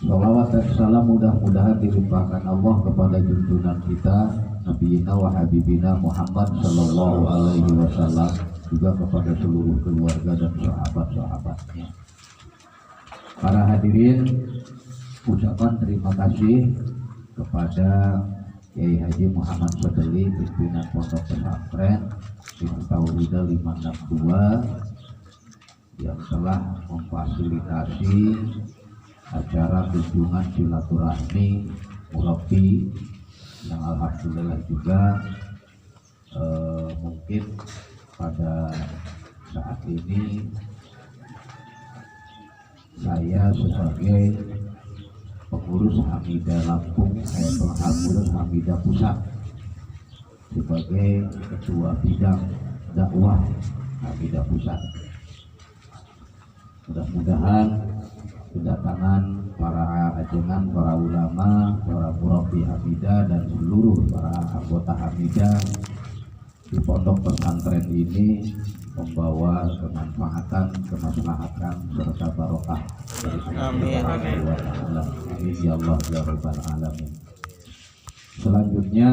Salawat dan salam mudah-mudahan dilimpahkan Allah kepada junjungan kita Nabiina wa Habibina Muhammad Sallallahu Alaihi Wasallam, juga kepada seluruh keluarga dan sahabat-sahabatnya. Para hadirin, ucapan terima kasih kepada Kiai Haji Muhammad Sodeli, pimpinan Pondok Pesantren Miftahul-Huda 562, yang telah memfasilitasi acara kunjungan silaturahmi murabi yang alhamdulillah juga mungkin pada saat ini saya sebagai pengurus Hamidah Lampung, pengurus Hamidah Pusat, sebagai ketua bidang dakwah Hamidah Pusat. Mudah-mudahan kedatangan para ajengan, para ulama, para murabi Hamidah dan seluruh para anggota Hamidah di pondok pesantren ini membawa kemanfaatan, kemaslahatan serta barokah dari Allah. Amin ya Allah ya rabbal alamin. Selanjutnya,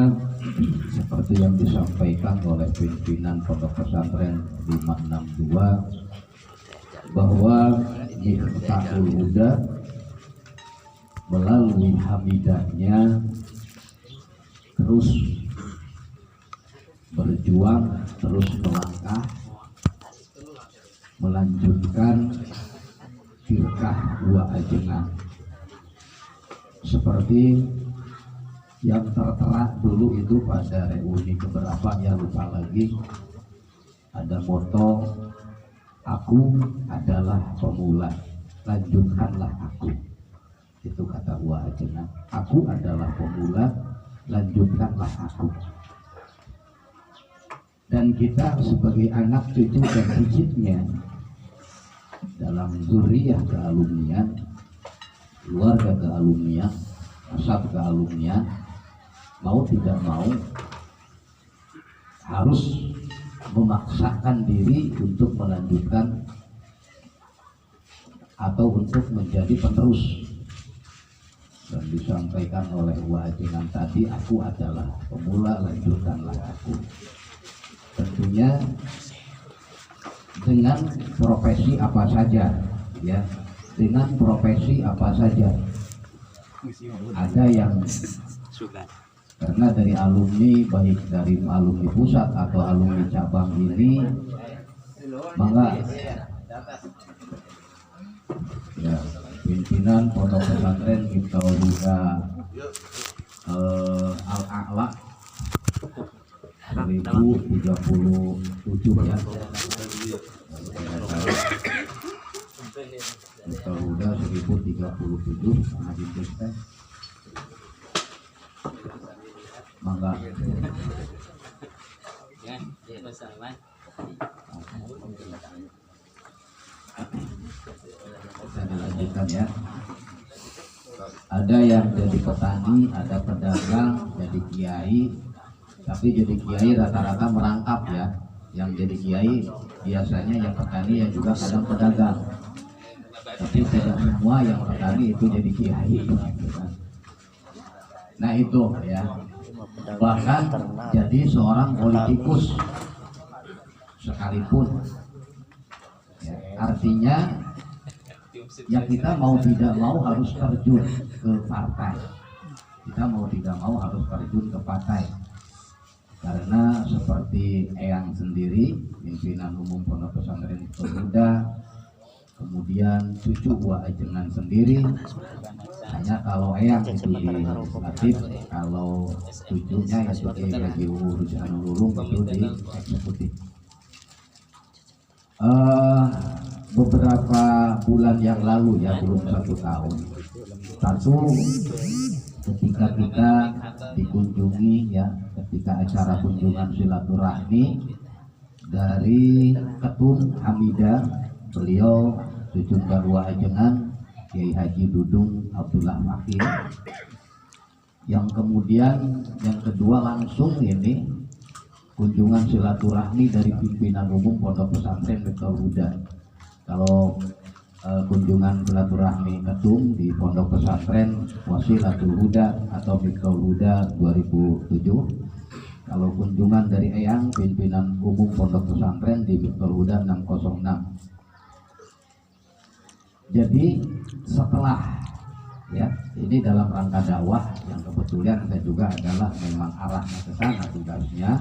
seperti yang disampaikan oleh pimpinan Pondok Pesantren 562, bahwa Miftahul-Huda melalui Hamidahnya terus berjuang, terus melangkah, melanjutkan firqah dua ajengan seperti yang tertera dulu itu pada reuni keberapa ya lupa lagi, ada moto aku adalah pemula, lanjutkanlah aku. Itu kata dua ajengan, aku adalah pemula, lanjutkanlah aku. Dan kita sebagai anak cucu dan cicitnya dalam zuriyah kealumnian, keluarga kealumnian, asal kealumnian, mau tidak mau harus memaksakan diri untuk melanjutkan atau untuk menjadi penerus. Dan disampaikan oleh wajiban tadi, aku adalah pemula, lanjutkanlah aku. Tentunya dengan profesi apa saja, ya, dengan profesi apa saja. Ada yang karena dari alumni, baik dari alumni pusat atau alumni cabang ini, maka ya, pimpinan Pondok Pesantren Miftahul-Huda Al-A'la 1037 ya, Miftahul-Huda 1037 Haji Kristen, mangga bisa dilanjutkan ya. Ada yang jadi petani, ada pedagang, jadi kiai. Tapi jadi kiai rata-rata merangkap ya. Yang jadi kiai biasanya yang petani, yang juga kadang pedagang. Tapi tidak semua yang petani itu jadi kiai. Nah itu ya. Bahkan jadi seorang politikus sekalipun ya, artinya ya kita mau tidak mau harus terjun ke partai, kita mau tidak mau harus terjun ke partai, karena seperti Eyang sendiri, pimpinan umum Pondok Pesantren Pemuda, kemudian cucu Wa Ajengan sendiri, hanya kalau Eyang itu di legislatif, kalau cucunya ya sebagai Haji Rujanul Ulum itu di eksekutif. Beberapa bulan yang lalu ya, belum 1 tahun, ketika kita dikunjungi ya, ketika acara kunjungan silaturahmi dari Ketum Hamidah, beliau cucu Garwa Ajengan Kiai Haji Dudung Abdullah Fakir, yang kemudian yang kedua langsung ini kunjungan silaturahmi dari pimpinan umum Pondok Pesantren Miftahul-Huda. Kalau kunjungan silaturahmi ketum di Pondok Pesantren Wasilatul Huda atau Miftaul Huda 2007. Kalau kunjungan dari Eyang, pimpinan umum Pondok Pesantren di Miftaul Huda 606. Jadi setelah ya, ini dalam rangka dakwah yang kebetulan saya juga adalah memang arahnya ke sana tugasnya.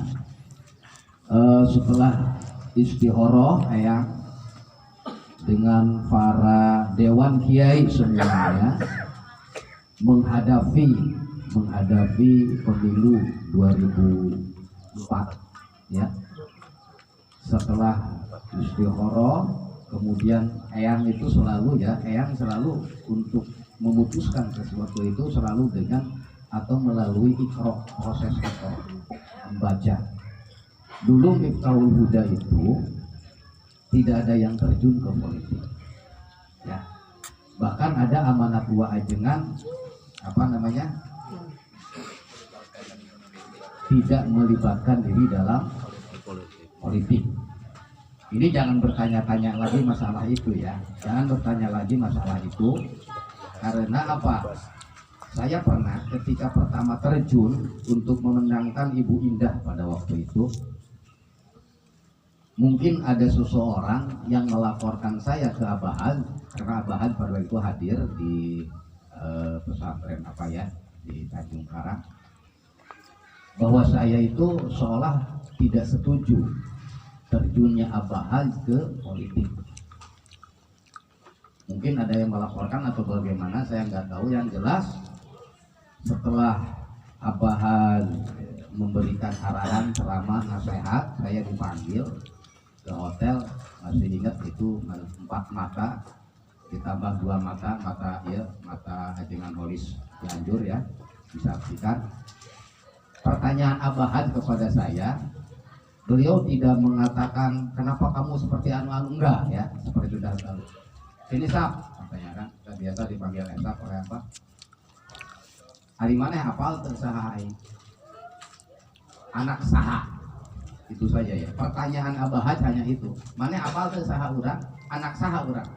Setelah istikharah Eyang dengan para dewan kiai semuanya menghadapi pemilu 2004 ya. Setelah istikharah kemudian Eyang itu selalu untuk memutuskan sesuatu itu selalu dengan atau melalui ikro, proses ikro, membaca. Dulu Miftaul Huda itu tidak ada yang terjun ke politik ya. Bahkan ada amanat dua ajengan tidak melibatkan diri dalam politik. Ini jangan bertanya-tanya lagi masalah itu ya. Jangan bertanya lagi masalah itu. Karena apa? Saya pernah ketika pertama terjun untuk memenangkan Ibu Indah pada waktu itu, mungkin ada seseorang yang melaporkan saya ke Abahan, karena Abahan pada waktu itu hadir di pesantren di Tanjung Karang, bahwa saya itu seolah tidak setuju terjunnya Abahan ke politik. Mungkin ada yang melaporkan atau bagaimana, saya nggak tahu. Yang jelas setelah Abahan memberikan arahan, ceramah, nasihat, saya dipanggil ke hotel. Masih ingat itu 4 mata ditambah 2 mata ajengan Holis Cianjur ya, disaksikan. Pertanyaan Abahan kepada saya, beliau tidak mengatakan kenapa kamu seperti anu-anu, enggak ya, seperti sudah tahu. Ini Sap, katanya kan, kita biasa dipanggil Sap oleh apa? Hari mana hafal tersaha anak saha, itu saja ya. Pertanyaan Abahan hanya itu, mana hafal tersaha urang, anak saha urang.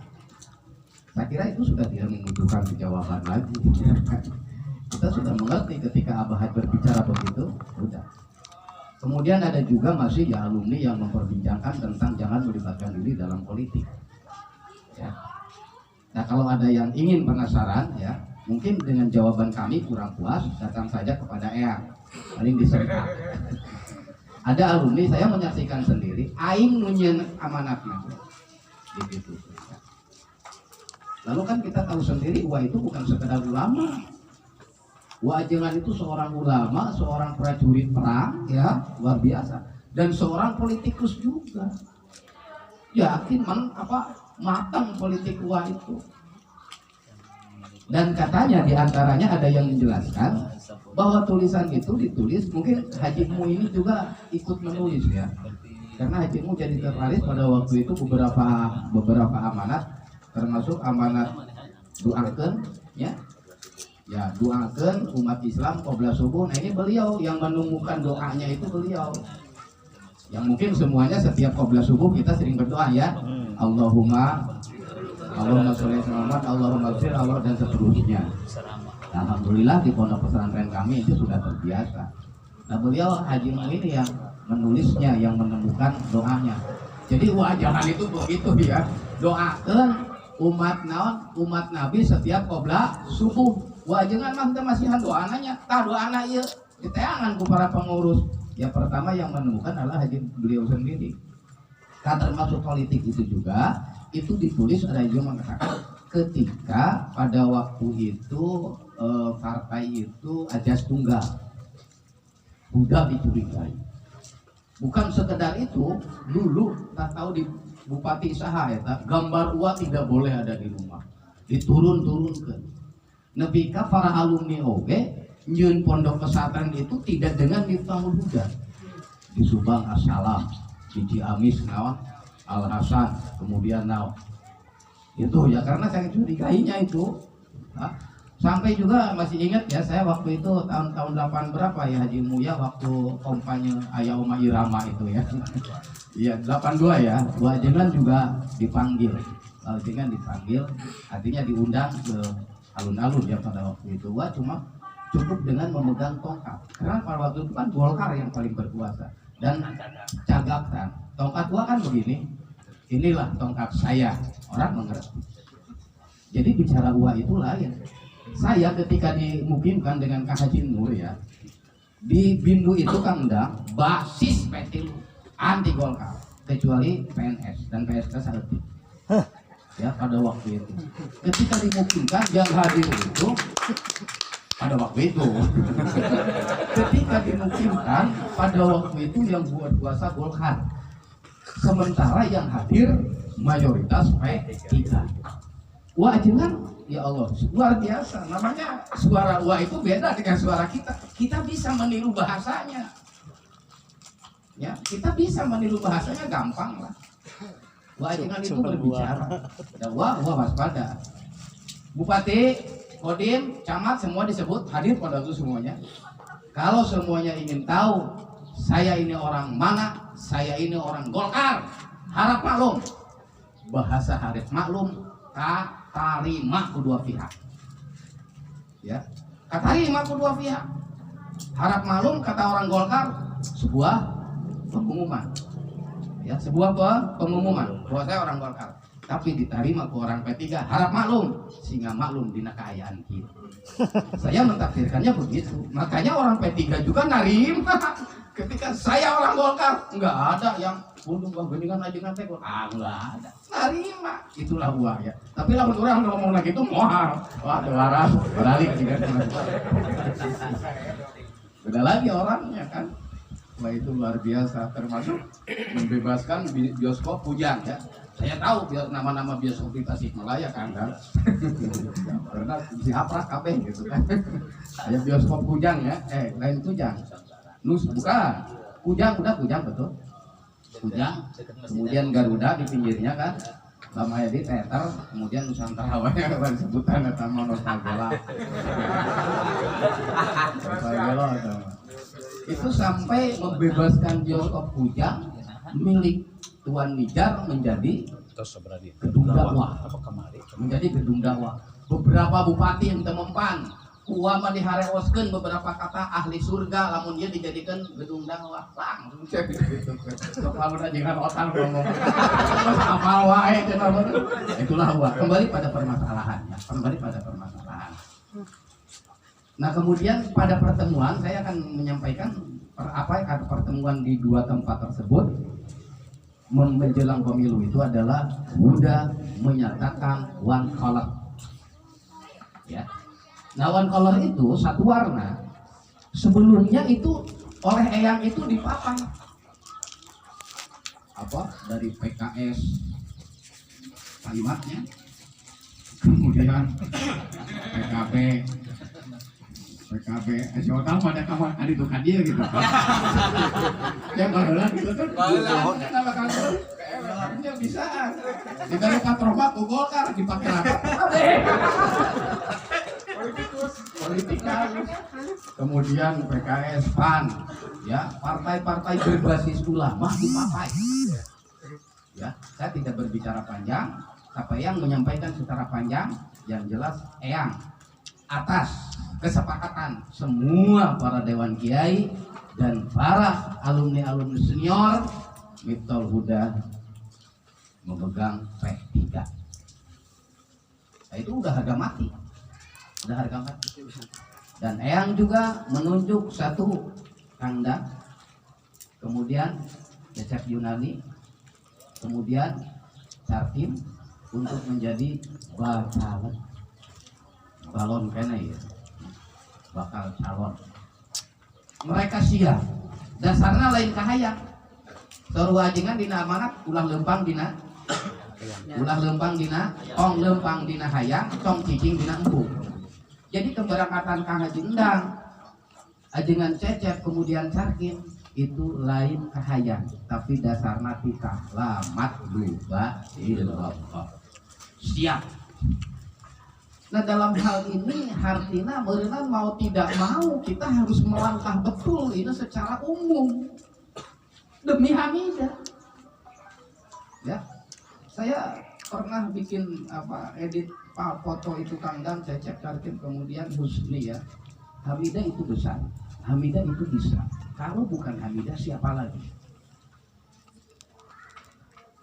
Saya kira itu sudah tidak membutuhkan jawaban lagi. Kita sudah mengerti ketika Abahan berbicara begitu, sudah. Kemudian ada juga masih ya alumni yang memperbincangkan tentang jangan melibatkan diri dalam politik. Ya. Nah kalau ada yang ingin penasaran ya, mungkin dengan jawaban kami kurang puas, datang saja kepada Eyang, paling disertai. Ada alumni saya menyaksikan sendiri, aing nunyeun amanatnya, begitu. Lalu kan kita tahu sendiri, wah itu bukan sekedar ulama. Wajengan itu seorang ulama, seorang prajurit perang, ya luar biasa, dan seorang politikus juga. Yakin matang politik Wah itu. Dan katanya diantaranya ada yang menjelaskan bahwa tulisan itu ditulis, mungkin Haji Mu ini juga ikut menulis ya, karena Haji Mu jadi tertarik pada waktu itu beberapa amanat, termasuk amanat doakeun ya. Ya, doakan umat Islam qobla subuh. Nah ini beliau yang menemukan doanya, itu beliau. Yang mungkin semuanya setiap qobla subuh kita sering berdoa ya. Allahumma sholli Muhammad, Allahumma fir Allah dan seterusnya. Alhamdulillah di pondok pesantren kami itu sudah terbiasa. Nah beliau Haji Mu ini yang menulisnya, yang menemukan doanya. Jadi wajangan itu begitu ya. Doakan umat Nabi setiap qobla subuh. Wah jangan mah kita masihan doananya, doana ieu diteangan ku para pengurus. Ya pertama yang menemukan adalah Haji beliau sendiri. Nah termasuk politik itu juga, itu ditulis ada yang mengatakan ketika pada waktu itu partai itu ajas tunggal, udah dicurigai. Bukan sekedar itu, dulu tak tahu di Bupati Saha ya, gambar uang tidak boleh ada di rumah, diturun-turunkan. Nebika para alumni oge nyun pondok pesantren itu tidak dengan Miftaul Huda. Di Subang Assalam, di Ciamis naon Al Hasan, kemudian naon. Itu ya karena saya curigainya itu. Nah, sampai juga masih ingat ya, saya waktu itu tahun 8 berapa ya Haji Muya waktu kampanye Ayah Oma Irama itu ya. Iya 82 ya, Wajengan juga dipanggil. lalu dengan dipanggil, artinya diundang ke alun-alun ya pada waktu itu. Wah cuma cukup dengan memegang tongkat, karena pada waktu itu kan Golkar yang paling berkuasa dan cagakkan. Tongkat gua kan begini, inilah tongkat saya, orang mengerti. Jadi bicara gua itu lain. Saya ketika dimukimkan dengan Kak Haji Nur ya, di Bindu itu kan undang basis PT anti Golkar, kecuali PNS dan PSK Salati. Ya pada waktu itu, ketika dimukimkan yang hadir itu pada waktu itu, ketika dimukimkan pada waktu itu yang buat kuasa Golkar, sementara yang hadir mayoritas P3. Wah jangan, ya Allah, luar biasa. Namanya suara wah itu beda dengan suara kita. Kita bisa meniru bahasanya. Ya, kita bisa meniru bahasanya gampang lah. Wah jangan itu berbicara. Ya, wah waspada. Bupati, Kodim, camat semua disebut hadir pada itu semuanya. Kalau semuanya ingin tahu saya ini orang mana, saya ini orang Golkar, harap maklum. Bahasa harap maklum, katarima kedua pihak. Ya, katarima kedua pihak. Harap maklum kata orang Golkar sebuah pengumuman. Ya, sebuah pengumuman bahwa saya orang Golkar. Tapi diterima ke orang P3 harap maklum, sehingga maklum dina keayaan kita. Saya mentafsirkannya begitu. Makanya orang P3 juga narima. Ketika saya orang Golkar, enggak ada yang bunuh geningan aja nanti enggak ada. Narima, itulah gua ya. Tapi lamun orang ngomong lagi itu mohar. Wah, waras balik juga. Beda lagi orangnya kan. Wah itu luar biasa, termasuk membebaskan bioskop Pujang ya. Saya tahu nama-nama bioskop di Tasikmalaya kan, karena si haprak kabeh gitu kan. Ada bioskop Pujang ya, lain Pujang. Nus bukan, Pujang udah Pujang betul. Pujang, kemudian Garuda di pinggirnya kan. Lama ya di teater, kemudian Nusantara banyak kan sebutan atau Nostalgia. Itu sampai membebaskan bioskop Pujang milik Tuan Nijar menjadi gedung dakwah. Menjadi gedung dakwah. Beberapa bupati yang temempan, uama dihareoskeun beberapa kata ahli surga, lamun dia dijadikan gedung dakwah. Langsung saya gitu. Kalau udah jangan otak ngomong. Apal wae itulah gua. Kembali pada permasalahannya. Kembali pada permasalahan. Nah kemudian pada pertemuan saya akan menyampaikan pertemuan di dua tempat tersebut menjelang pemilu itu adalah Buddha menyatakan one color. Ya. Nah one color itu satu warna. Sebelumnya itu oleh Eyang itu dipapang apa dari PKS kalimatnya, kemudian PKB, siapa tahu pada kawan ada itu dia gitu. Yang baheula gitu kan. Kenapa kan bisa. Diberi patromat ke Golkar dipakai apa? Politikus. Kemudian PKS, PAN, ya partai-partai berbasis ulama dipakai. Ya, saya tidak berbicara panjang, tapi yang menyampaikan secara panjang, yang jelas Eyang atas kesepakatan semua para dewan kiai dan para alumni senior Miftahul Huda memegang P3. Nah, itu udah harga mati. Dan Eyang juga menunjuk satu Kangda, kemudian Cecep Yunani, kemudian Cartim untuk menjadi balon kena ya, bakal calon. Mereka siap. Dasarnya lain kahayang. Sarua ajengan dina amanat ulah lempang dina tong lempang dina hayang, tong cicing dina empuk. Jadi keberangkatan Kang Haji Endang, ajengan Cecep kemudian Carkim itu lain kahayang, tapi dasarna titah lamat luba illallah. Siap. Nah dalam hal ini artinya meureunna mau tidak mau kita harus melangkah betul ini secara umum demi Hamidah. Ya, saya pernah bikin edit foto itu Kang Dan, Cecep Karkim, kemudian Husni ya. Hamidah itu besar, Hamidah itu bisa. Kalau bukan Hamidah siapa lagi?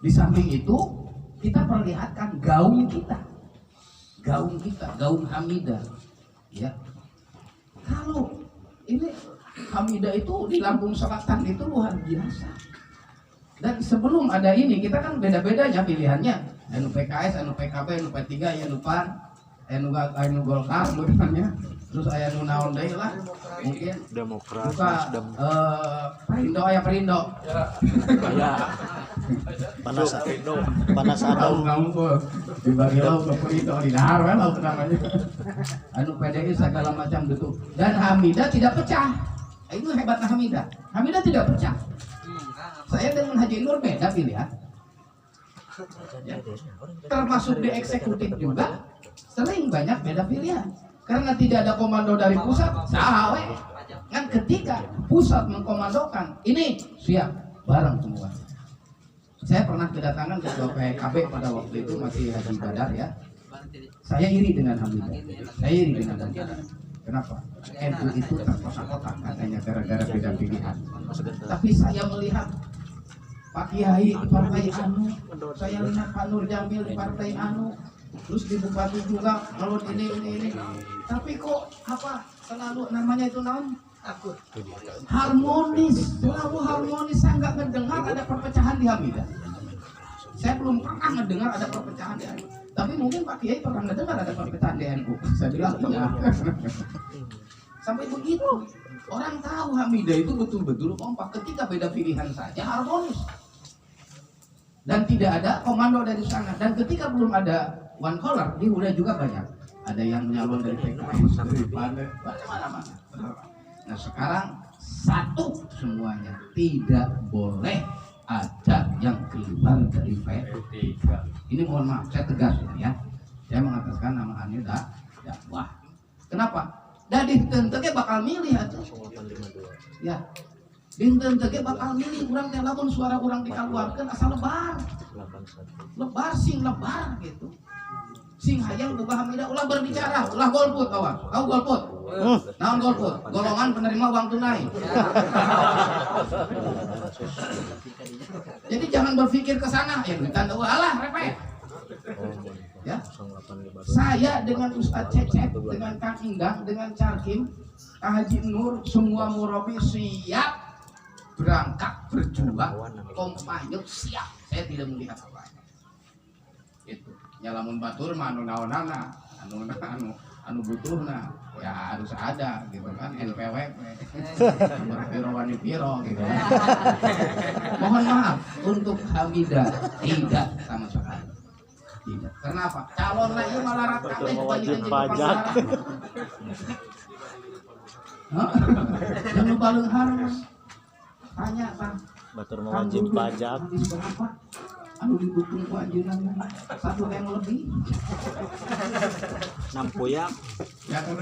Di samping itu kita perlihatkan gaun kita, gaun Hamidah. Ya, kalau ini Hamidah itu di Lampung Selatan itu luar biasa. Dan sebelum ada ini kita kan beda-bedanya pilihannya. Anu PKS, anu PKB, anu P3, anu PAN, anu Golkar namanya. Terus aya nu naon deui lah. Mungkin Demokrat, Perindo aya Perindo. ya. Panas Tahu kamu kok dibagi lauk ke Perindo di dahar we lauk namanya. Anu PDI segala macam gitu. Dan Hamidah tidak pecah. Itu hebatnya Hamidah. Hamidah tidak pecah. Saya dengan Haji Nur beda pilihan. Ya. Termasuk di eksekutif juga sering banyak beda pilihan. Karena tidak ada komando dari pusat, sahawe. Kan ketika pusat mengkomandokan, ini siap bareng semua. Saya pernah kedatangan ketua PKB pada waktu itu masih Haji Badar ya. Saya iri dengan Hamidah. Saya iri dengan Hamidah. Kenapa? NU itu terkotak-kotak katanya gara-gara beda pilihan. Tapi saya melihat Pak Kiai di partai Anu, saya lihat Pak Nur Jamil di partai Anu, terus di Bupati juga kalau ini. Tapi kok selalu namanya itu naon? Harmonis, selalu harmonis. Saya nggak mendengar ada perpecahan di Hamidah. Saya belum pernah mendengar ada perpecahan di NU. Tapi mungkin Pak Kiai pernah mendengar ada perpecahan di NU. Saya bilang iya. Sampai begitu. Orang tahu Hamidah itu betul-betul kompak. Ketika beda pilihan saja harmonis. Dan tidak ada komando dari sana. Dan ketika belum ada one color, di Huda juga banyak. Ada yang menyalon dari PKS, dari PAN, mana-mana. Nah sekarang satu semuanya. Tidak boleh ada yang keluar dari P3. Ini mohon maaf, saya tegas ya. Saya mengataskan nama Hamidah dakwah. Kenapa? Dari tentunya bakal milih atau ya. Dinten tege bakal milih urang teh lamun suara urang dikaluarkeun asal lebar sing lebar gitu. Sing hayang boga Hamidah ulah berbicara, ulah golput kawan. Kau golput. Naon golput? Golongan penerima uang tunai. Jadi jangan berpikir ke sana ya tanda alah repeh. Ya. Saya dengan Ustadz Cecep, dengan Kang Indang, dengan Carkim, Kang Haji Nur, semua murabi siap berangkat berjuang, kompanyut siap. Saya tidak melihat apa. Itu. Nyalamun batur mah anu naonana, anu butuhna ya harus ada gitu kan, NPWP. Piro wani piro gitu. Mohon maaf untuk Hamidah tidak sama sekali. Tidak. Kenapa? Calon lagi malah rata wajib pajak. Yang lupa harus tanya Pak. Batur wajib pajak. Berapa? Anu didukung ku anjeunna 1 M lebih. Nampuyak. Ya kan.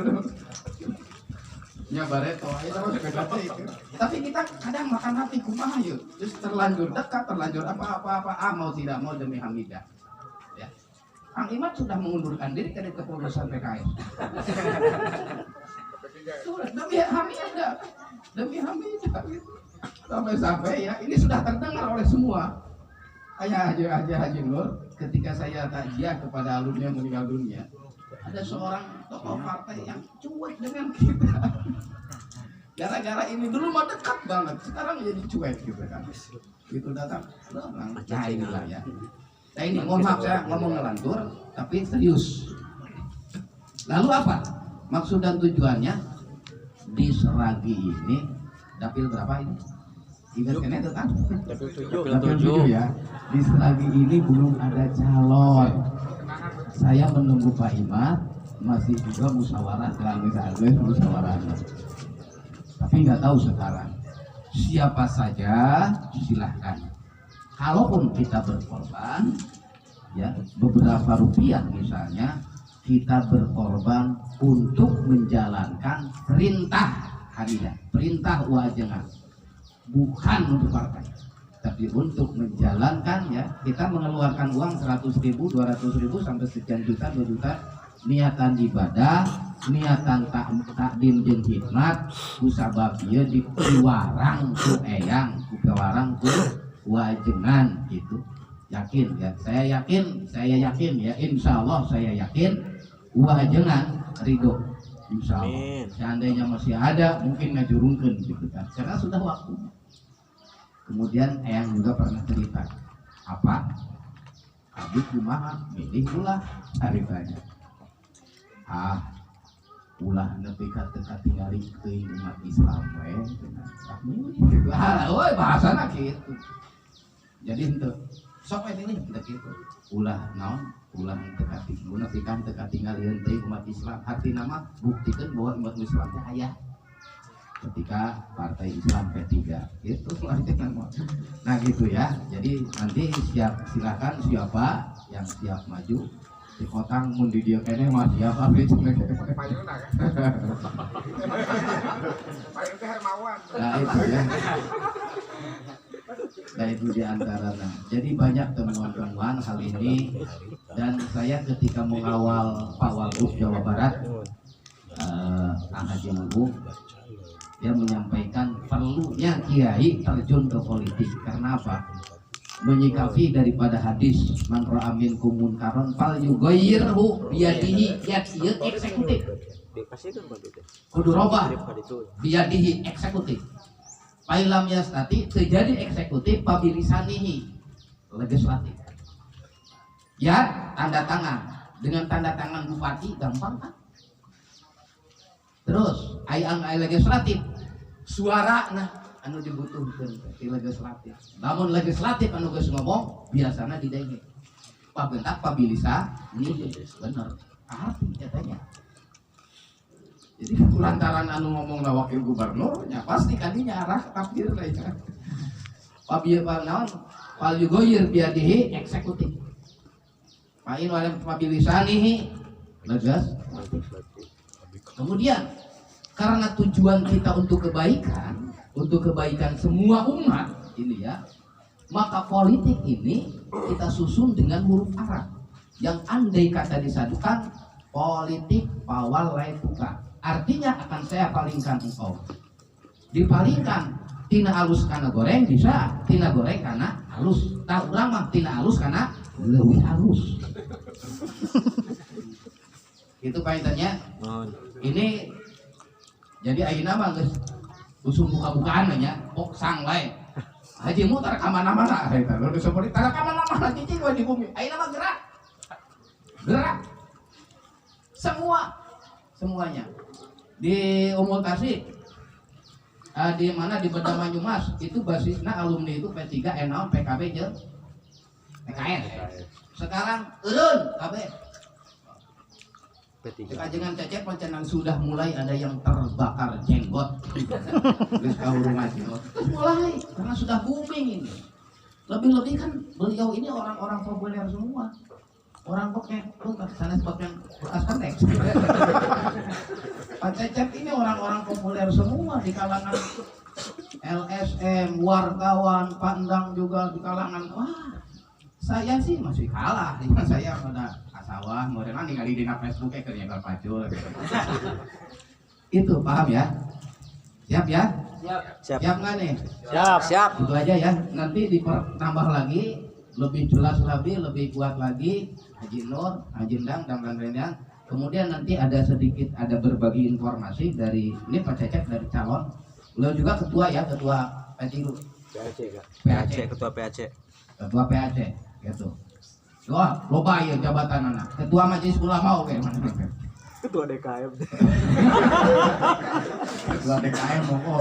Ya bareto aja terus kagak itu. Tapi kita kadang makan hati kumaha yuk. Terus terlanjur dekat, terlanjur apa mau tidak mau demi Hamidah. Ya. Kang Imad sudah mengundurkan diri dari kepengurusan PKS. Demi Hamidah. Demi Hamidah gitu. Sampai ya ini sudah terdengar oleh semua. Kayak Haji Nur ketika saya takziah kepada alumni yang meninggal dunia, ada seorang tokoh partai yang cuek dengan kita. Gara-gara ini dulu mah dekat banget, sekarang jadi cuek gitu kan. Itu datang, nah inilah ya. Nah ini mohon maaf saya ngomong ngelantur, tapi serius. Lalu apa? Maksud dan tujuannya di Seragi ini, dapil berapa ini? Ingat kan itu kan? Dapil 7 ya. Di Seragi ini belum ada calon. Saya menunggu Pak Imad, masih juga musyawarah dengan musyawarah. Tapi nggak tahu sekarang. Siapa saja silahkan. Kalaupun kita berkorban, ya beberapa rupiah misalnya, kita berkorban untuk menjalankan perintah Hamidah, perintah Wajengan. Bukan untuk partai, tapi Tapi untuk menjalankan ya, kita mengeluarkan uang 100.000, 200.000 sampai sekian juta, 2 juta, niatan ibadah, niatan takdim jeung hikmat, kusabab ieu diwarang ku eyang, ku pewarang ku wajengan gitu. Yakin ya, saya yakin ya, insya Allah saya yakin wajengan ridho, insya Allah. Amin. Seandainya masih ada mungkin ngajurungkeun gitu kan, karena sudah waktunya. Kemudian eyang juga pernah cerita apa? Abdi kumaha milih ulah ceritanya. Ulah nepi ka teu katingali teuing umat Islam we cenah. Gitu. Euy bahasana kitu. Jadi henteu sok we milih kita kitu. Ulah naon? Ulah teu katingali nepi ka teu katingali teuing umat Islam. Artina mah buktikeun bahwa umat Islam teh aya. Ketika Partai Islam P3 itu artinya. Nah gitu ya. Jadi nanti silakan siapa yang siap maju di kotang mun di dia kene mah siapa gitu. Payuna kan. Payun teh Hermawan. Nah itu ya. Nah itu diantaranya. Jadi banyak temuan-temuan hal ini, dan saya ketika mengawal Pak Wagub Jawa Barat, Haji Mubuk, dia menyampaikan perlunya kiai terjun ke politik. Karena apa? Menyikapi daripada hadis man ra'a minkum munkaron fal yughayyirhu biyadihi, ieu eksekutif. Kudu robah biyadihi, eksekutif. Pailam yastati terjadi eksekutif pabilisanihi, legislatif. Ya, tanda tangan. Dengan tanda tangan bupati gampang kan? Terus aya legislatif, suara nah anu dibutuhkeun di legislatif. Namun legislatif anu geus ngomong biasana didenge. Pabentak pabilisa ini bener. Arti katanya. Jadi lantaran anu ngomong na wakil gubernur nya pasti kadinya arah takdir teh. Pabieu naon? Fal yugoyir biadihi eksekutif. Pain wala pabilisanihi legislatif. Kemudian karena tujuan kita untuk kebaikan semua umat ini ya, maka politik ini kita susun dengan huruf Arab yang andai kata disadukan politik pawal laituka, artinya akan saya palingkan engkau. Dipalingkan tina alus kana goreng bisa, tina goreng kana halus. Tak urang mah tina alus kana leuwih halus. Itu kaitannya. Ini jadi ayeuna mah geus usum buka-bukaan nya pok sang wae. Haji mutar ka mana-mana eta. Lalu seperti tara ka mana-mana cicing we di bumi. Ayeuna mah gerak. Gerak. Semuanya. Di Umul Tasik di mana di Benda Banyumas itu basisna alumni itu P3 NAON PKB jeung PKN. Sekarang eureun kabeh. Kajengan Cecep pancenan sudah mulai ada yang terbakar jenggot. Geus kahurungan jenggot. Mulai karena sudah booming ini. Lebih-lebih kan beliau ini orang-orang populer semua. Orang pokoknya sana spot yang bekas konteks. Pak Cecep ini orang-orang populer semua di kalangan LSM, wartawan, pandang juga di kalangan. Wah, saya sih masih kalah. Saya pada sawah, modelan ningali di Facebook kerja pacul. Itu paham ya? Siap ya? Siap nggak nih? Siap. Itu aja ya. Nanti ditambah lagi, lebih jelas lagi, lebih kuat lagi. Haji Nur, Haji Endang, dan lain-lainnya. Kemudian nanti ada berbagi informasi dari ini Pak Cecep dari calon. Beliau juga ketua ya, ketua PAC, Ketua PAC. Ketua PAC, gitu. Wah, loba ya jabatan anak. Ketua Majelis Ulama oke mana? Ketua DKM. Ketua DKM pokok.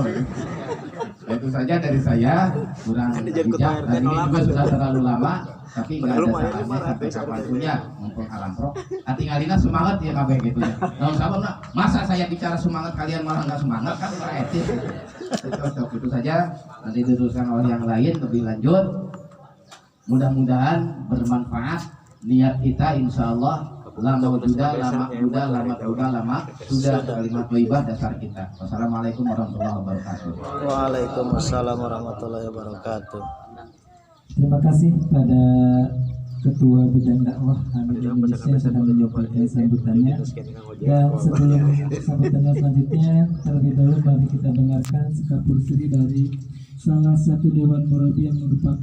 Itu saja dari saya, kurang bijak. Dan ini juga sudah terlalu lama, tapi nggak ada salahnya sampai kapan punya mumpung alam pro. Tinggalina semangat ya kabeh gitu ya. Nah, sababna masa saya bicara semangat kalian malah nggak semangat kan etis. Itu saja. Nanti diteruskan oleh yang lain lebih lanjut. Mudah-mudahan bermanfaat. Niat kita insya Allah lama sudah kalimat thayyibah dasar kita. Wassalamualaikum warahmatullahi wabarakatuh. Waalaikumsalam warahmatullahi wabarakatuh. Terima kasih pada Ketua Bidang Dakwah Hamid Indonesia yang sedang menyampaikan sambutannya. Dan sebelum sambutannya selanjutnya, terlebih dahulu mari kita dengarkan sekapul siri dari salah satu Dewan Murabi yang merupakan